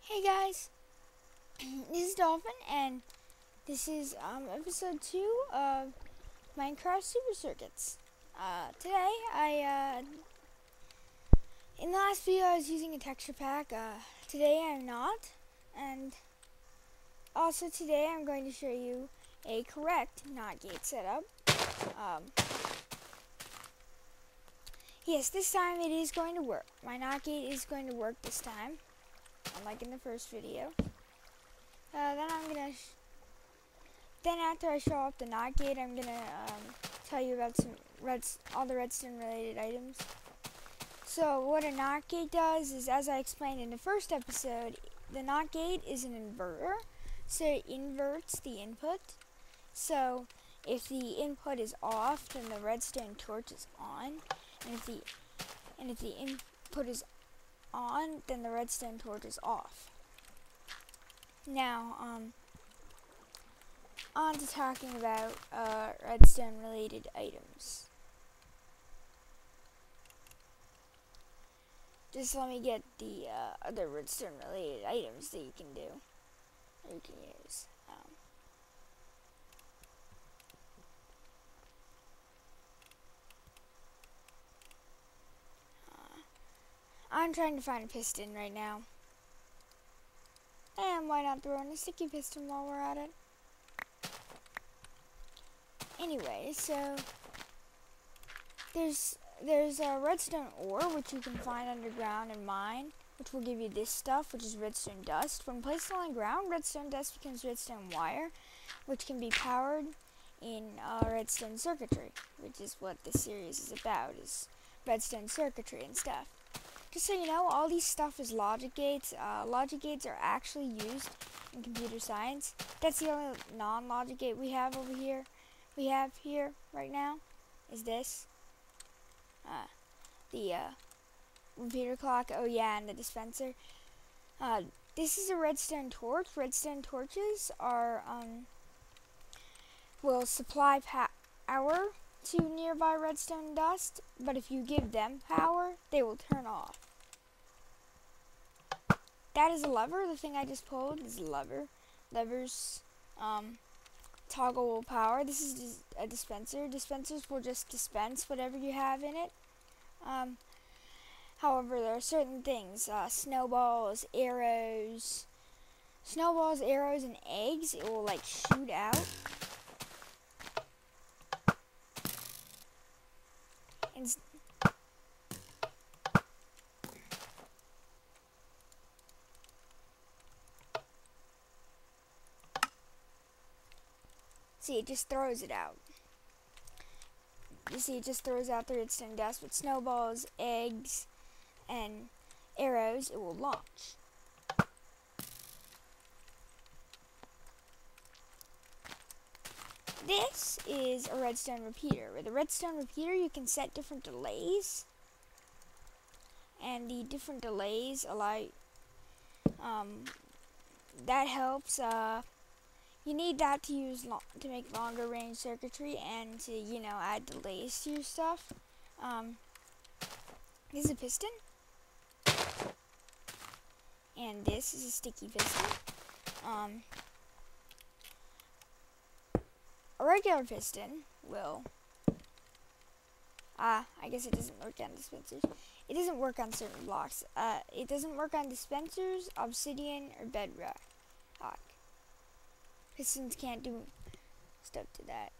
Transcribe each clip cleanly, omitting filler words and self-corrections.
Hey guys, this is Dolphin, and this is episode 2 of Minecraft Super Circuits. Today, in the last video I was using a texture pack. Today I'm not, and also today I'm going to show you a correct NOT gate setup. Yes, this time it is going to work. My NOT gate is going to work this time, unlike in the first video. Then after I show off the NOT gate, I'm gonna tell you about all the redstone related items. So what a NOT gate does is, as I explained in the first episode, the NOT gate is an inverter, so it inverts the input. So if the input is off, then the redstone torch is on, and if the input is on, then the redstone torch is off. Now, on to talking about redstone related items. Just let me get the other redstone related items that you can do, or you can use. I'm trying to find a piston right now. And why not throw in a sticky piston while we're at it? Anyway, so there's a redstone ore, which you can find underground and mine, which will give you this stuff, which is redstone dust. When placed on the ground, redstone dust becomes redstone wire, which can be powered in redstone circuitry, which is what this series is about, is redstone circuitry and stuff. Just so you know, all these stuff is logic gates. Logic gates are actually used in computer science. That's the only non-logic gate we have over here. We have here right now is this. The repeater clock. Oh yeah, and the dispenser. This is a redstone torch. Redstone torches are will supply power to nearby redstone dust, but if you give them power, they will turn off. That is a lever. The thing I just pulled is a lever. Levers toggle power. This is a dispenser. Dispensers will just dispense whatever you have in it. However, there are certain things, snowballs, arrows, and eggs. It will like shoot out. And see, it just throws it out. You see, it just throws out the redstone dust. With snowballs, eggs, and arrows, it will launch. This is a redstone repeater. With a redstone repeater, you can set different delays, and the different delays allow. That helps. You need that to use to make longer range circuitry and to, you know, add delays to your stuff. This is a piston, and this is a sticky piston. A regular piston will. I guess it doesn't work on dispensers. It doesn't work on certain blocks. It doesn't work on dispensers, obsidian, or bedrock. Pistons can't do stuff to that.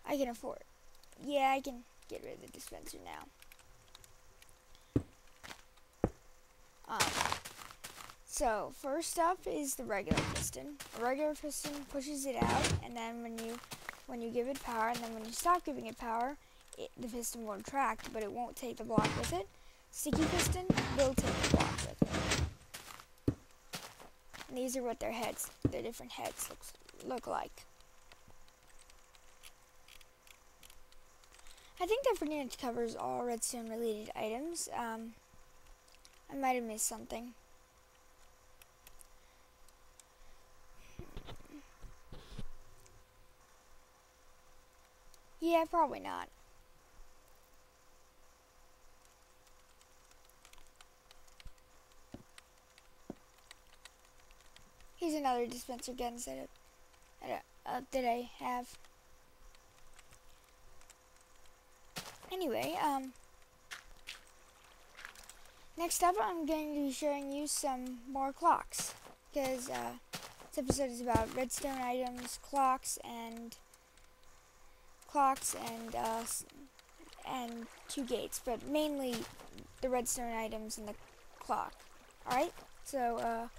I can afford. Yeah, I can get rid of the dispenser now. So first up is the regular piston. A regular piston pushes it out, and then when you give it power, and then when you stop giving it power, the piston will retract, but it won't take the block with it. Sticky piston will take the block with it. And these are what their different heads look like. I think that pretty much covers all redstone related items. I might have missed something. Yeah, probably not. Here's another dispenser gun setup that I have. Anyway, next up I'm going to be showing you some more clocks, because this episode is about redstone items, clocks, and 2 gates, but mainly the redstone items and the clock. Alright, so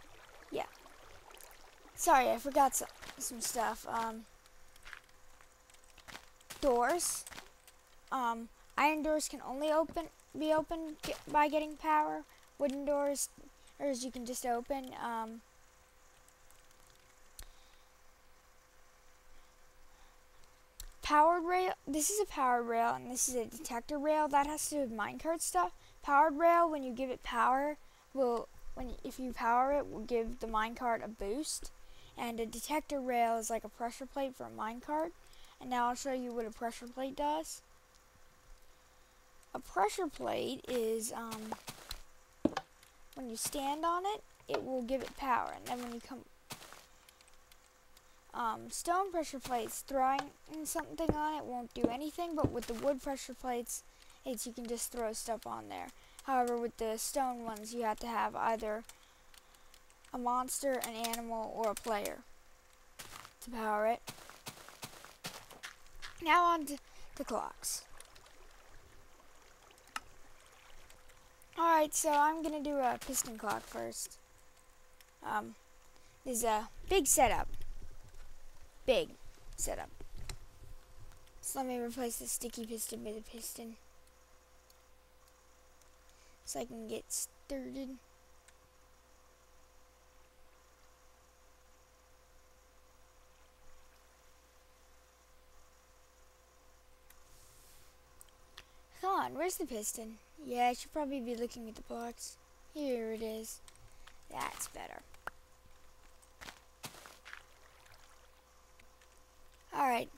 yeah. Sorry, I forgot some stuff. Doors. Iron doors can only be opened by getting power. Wooden doors, you can just open. Powered rail. This is a powered rail, and this is a detector rail. That has to do with minecart stuff. Powered rail, when you give it power, if you power it, will give the minecart a boost. And a detector rail is like a pressure plate for a minecart. And now I'll show you what a pressure plate does. A pressure plate is when you stand on it, it will give it power, and then when you come stone pressure plates, throwing something on it won't do anything, but with the wood pressure plates, you can just throw stuff on there. However, with the stone ones, you have to have either a monster, an animal, or a player to power it. Now on to the clocks. Alright, so I'm going to do a piston clock first. This is a big setup. Big setup. So let me replace the sticky piston with a piston, so I can get started. Come on, where's the piston? Yeah, I should probably be looking at the box. Here it is. That's better. Alright.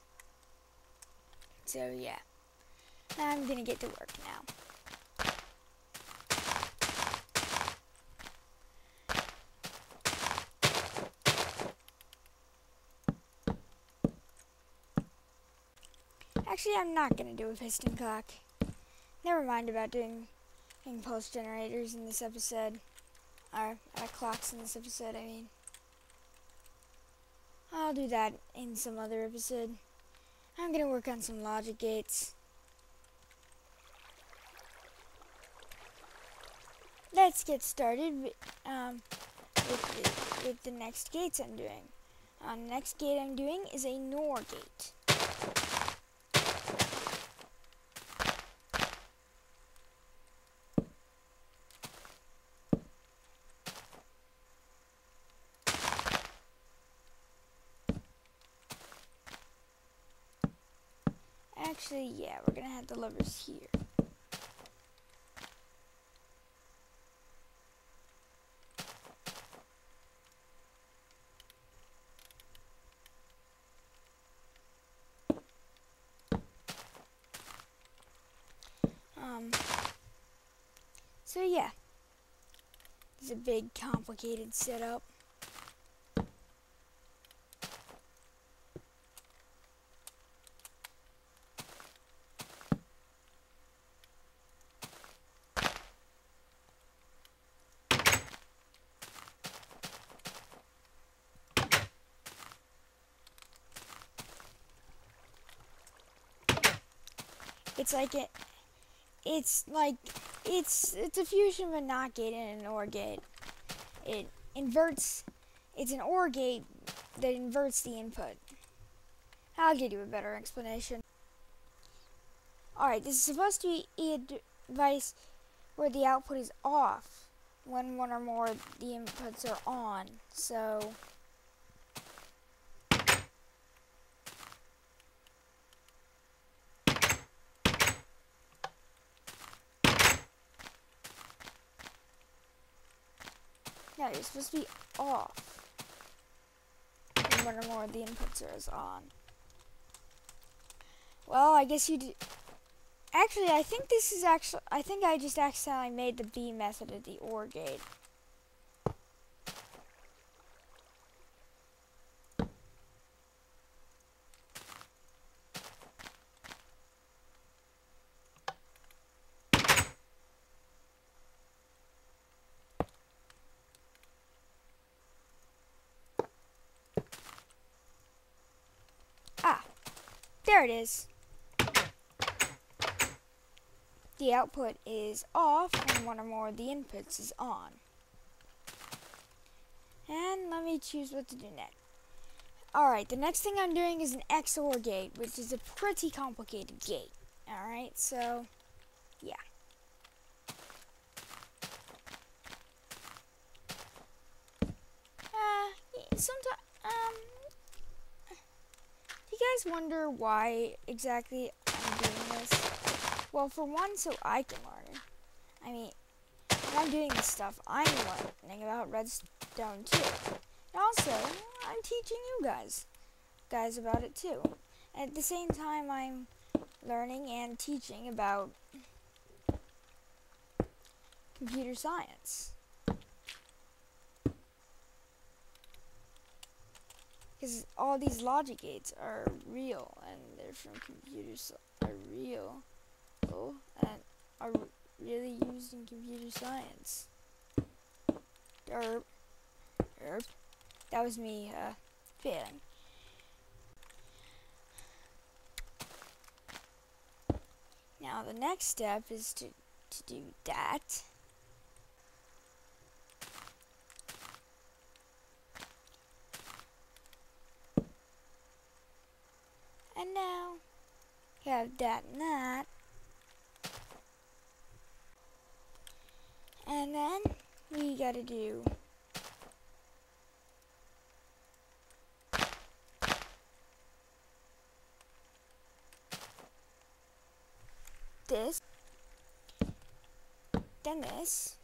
So yeah. I'm gonna get to work now. Actually, I'm not gonna do a piston clock. Never mind about doing pulse generators in this episode. Or clocks in this episode, I mean. I'll do that in some other episode. I'm gonna work on some logic gates. Let's get started with the next gates I'm doing. The next gate I'm doing is a XNOR Gate. Actually, yeah, we're gonna have the levers here. So yeah, it's a big, complicated setup. It's a fusion of a NOT gate and an OR gate. It's an OR gate that inverts the input. I'll give you a better explanation. Alright, this is supposed to be a device where the output is off when one or more of the inputs are on. So no, you're supposed to be off when one or more of the inputs are on. Well, I guess you do. Actually, I think I just accidentally made the B method of the OR gate. There it is. The output is off and one or more of the inputs is on. And let me choose what to do next. Alright, the next thing I'm doing is an XOR gate, which is a pretty complicated gate. Alright, so yeah. Sometimes, do you guys wonder why exactly I'm doing this? Well, for one, so I can learn. I mean, when I'm doing this stuff, I'm learning about Redstone too. And also, I'm teaching you guys about it too. And at the same time, I'm learning and teaching about computer science. Because all these logic gates are real, and they're from computers, are real, and are really used in computer science. Derp. That was me failing. Now the next step is to do that. And now you have that and that. And then we gotta do this, then this.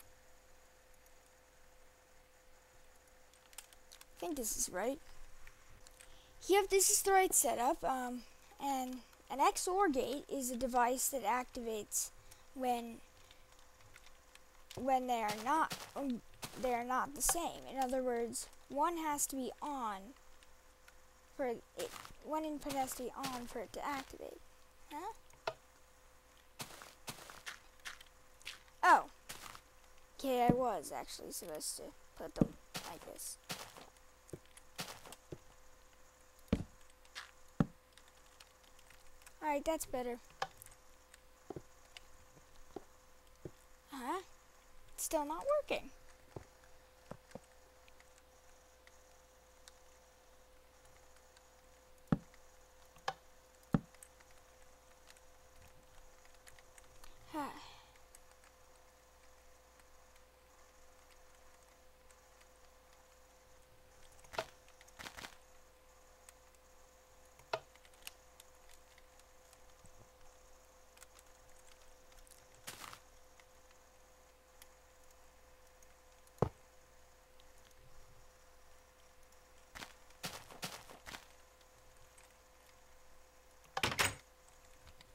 I think this is right. Yep, this is the right setup. And an XOR gate is a device that activates when they are not the same. In other words, one has to be on for it. One input has to be on for it to activate. Huh? Oh. Okay, I was actually supposed to put them like this. Alright, that's better. Huh? It's still not working.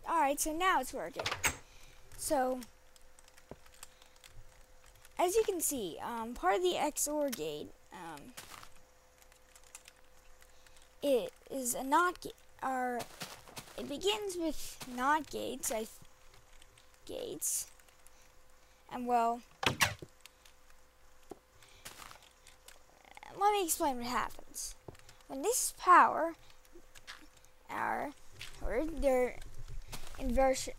Alright, so now it's working. So, as you can see, part of the XOR gate, it is a NOT gate. It begins with NOT gates, and well, let me explain what happens. When this is power, their inversion,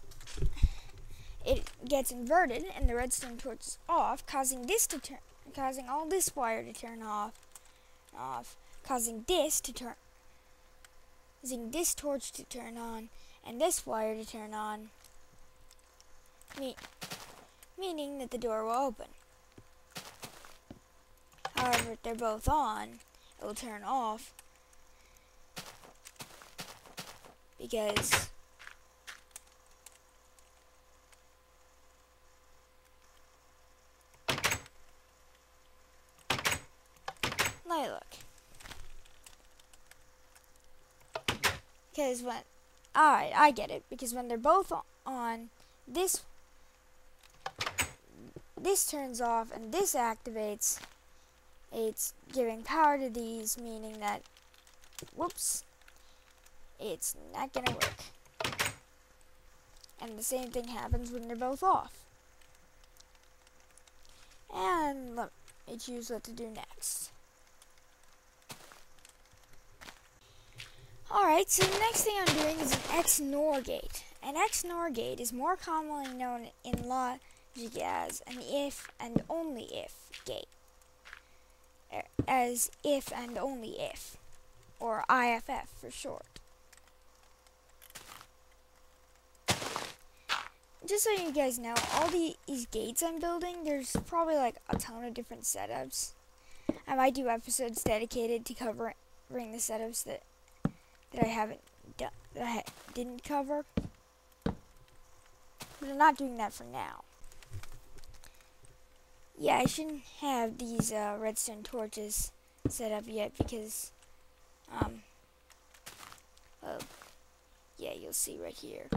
it gets inverted, and the redstone torch is off, causing all this wire to turn off, causing this torch to turn on, and this wire to turn on, meaning that the door will open. However, if they're both on, it will turn off, because let me look. Because when, alright, I get it. Because when they're both on, this turns off and this activates. It's giving power to these, meaning that, whoops, it's not gonna work. And the same thing happens when they're both off. And let me choose what to do next. Alright, so the next thing I'm doing is an XNOR gate. An XNOR gate is more commonly known in logic as an if and only if gate. As if and only if, or IFF for short. Just so you guys know, all these gates I'm building, there's probably like a ton of different setups. I might do episodes dedicated to covering the setups that I haven't done, that I didn't cover. But I'm not doing that for now. Yeah, I shouldn't have these redstone torches set up yet because, well, yeah, you'll see right here.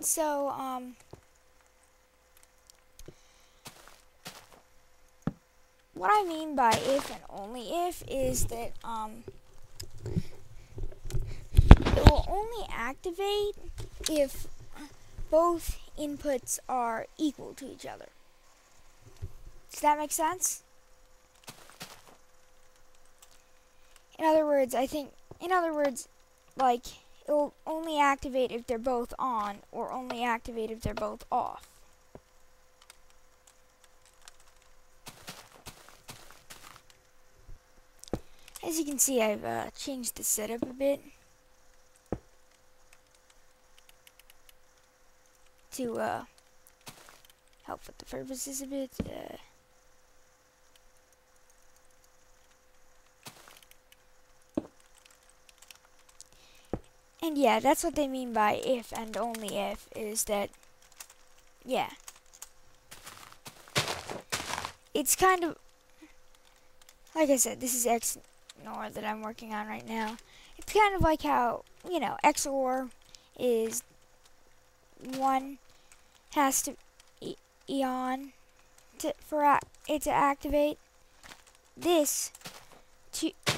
So, what I mean by if and only if is that, it will only activate if both inputs are equal to each other. Does that make sense? In other words, like, it will only activate if they're both on, or only activate if they're both off. As you can see, I've changed the setup a bit to help with the purposes a bit. And yeah, that's what they mean by if and only if, is that, yeah. It's kind of, like I said, this is XNOR that I'm working on right now. It's kind of like how, you know, XOR is one has to be on for it to activate. This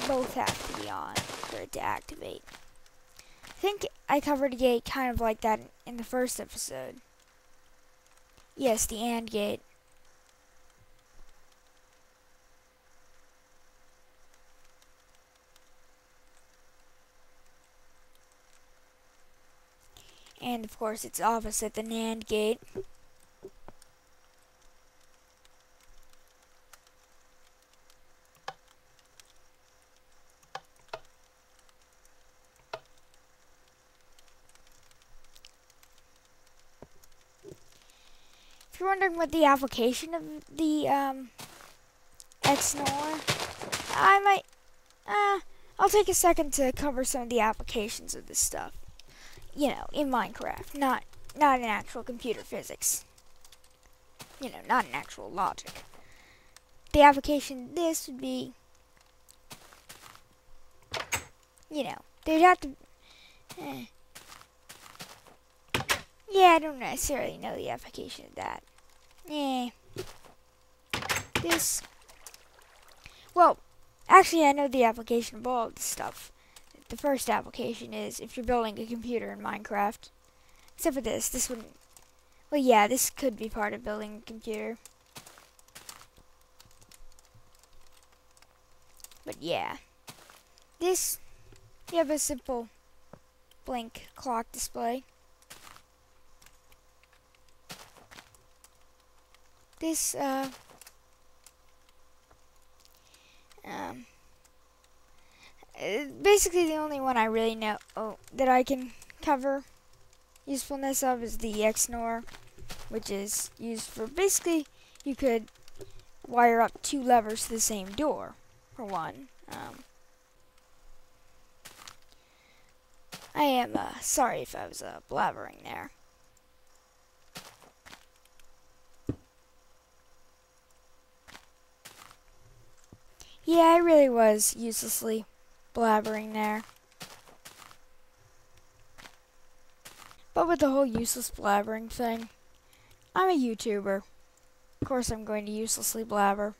both have to be on for it to activate. I think I covered a gate kind of like that in the first episode. Yes, the AND gate. And of course it's opposite the NAND gate. If you're wondering what the application of the XNOR, I'll take a second to cover some of the applications of this stuff. You know, in Minecraft, not in actual computer physics. You know, not in actual logic. The application of this would be, you know, they'd have to. Yeah, I don't necessarily know the application of that. This. Well, actually, I know the application of all of this stuff. The first application is if you're building a computer in Minecraft. Except for this. This wouldn't. Well, yeah, this could be part of building a computer. But yeah. This, you have a simple blink clock display. This, basically the only one I really know that I can cover usefulness of is the XNOR, which is used for basically you could wire up 2 levers to the same door, for one. I am sorry if I was blabbering there. Yeah, I really was uselessly blabbering there. But with the whole useless blabbering thing, I'm a YouTuber. Of course I'm going to uselessly blabber.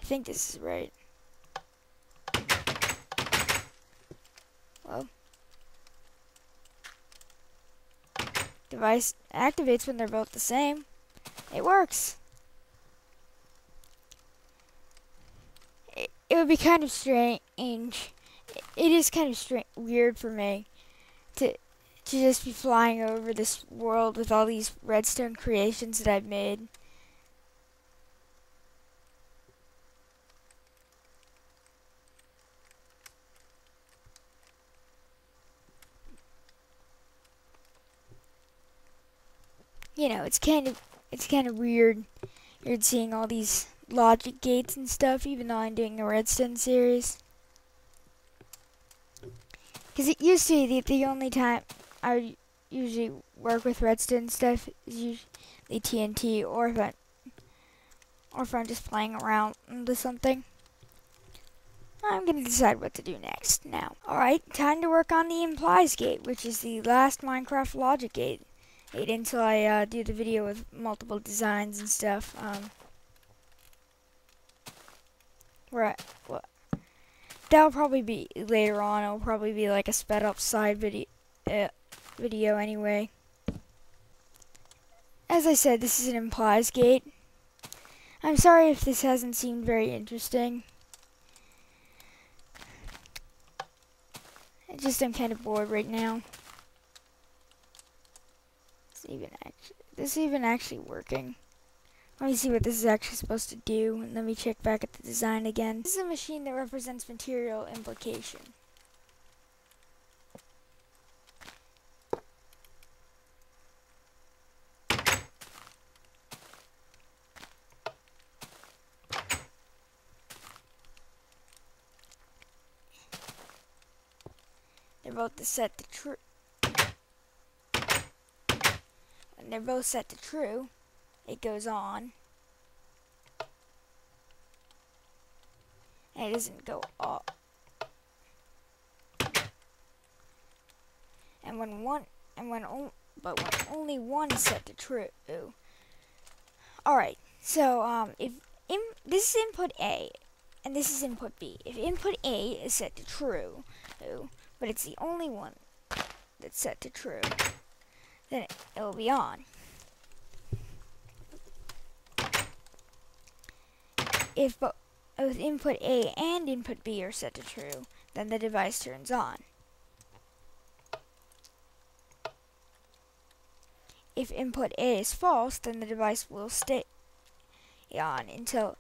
I think this is right. Well, device activates when they're both the same. It works. It would be kind of strange. It is kind of weird for me to just be flying over this world with all these redstone creations that I've made. You know, it's kind of weird seeing all these logic gates and stuff, even though I'm doing a redstone series. Because it used to be the only time I usually work with redstone stuff is usually TNT, or if I'm just playing around with something. I'm gonna decide what to do next now. Alright, time to work on the implies gate, which is the last Minecraft logic gate. Wait until I do the video with multiple designs and stuff. That'll probably be later on. It'll probably be like a sped up side video anyway. As I said, this is an implies gate. I'm sorry if this hasn't seemed very interesting. I'm kind of bored right now. This is even actually working. Let me see what this is actually supposed to do, and let me check back at the design again. This is a machine that represents material implication. They're both set to true. When they're both set to true, it goes on. And it doesn't go up. When only one is set to true. Alright, so this is input A and this is input B. If input A is set to true, but it's the only one that's set to true, then it will be on. If both input A and input B are set to true, then the device turns on. If input A is false, then the device will stay on until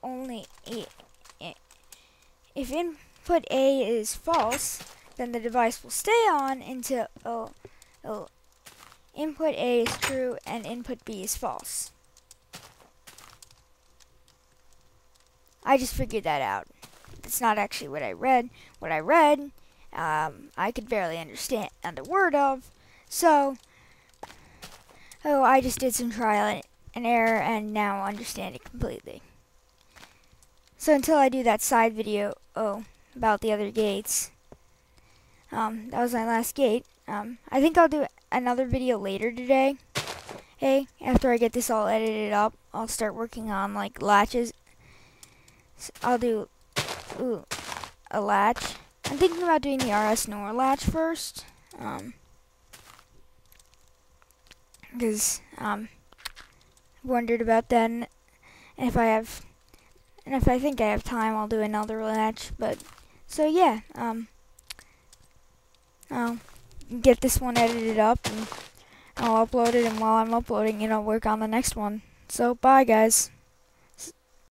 only if input A is false, then the device will stay on until input A is true and input B is false. I just figured that out. It's not actually what I read. What I read, I could barely understand a word of. So, I just did some trial and error and now understand it completely. So until I do that side video, about the other gates, that was my last gate. I think I'll do another video later today. Hey, after I get this all edited up, I'll start working on like latches. I'll do a latch. I'm thinking about doing the XNOR latch first, because wondered about that, and if I think I have time, I'll do another latch. But so yeah, I'll get this one edited up and I'll upload it, and while I'm uploading it, I'll work on the next one. So bye guys.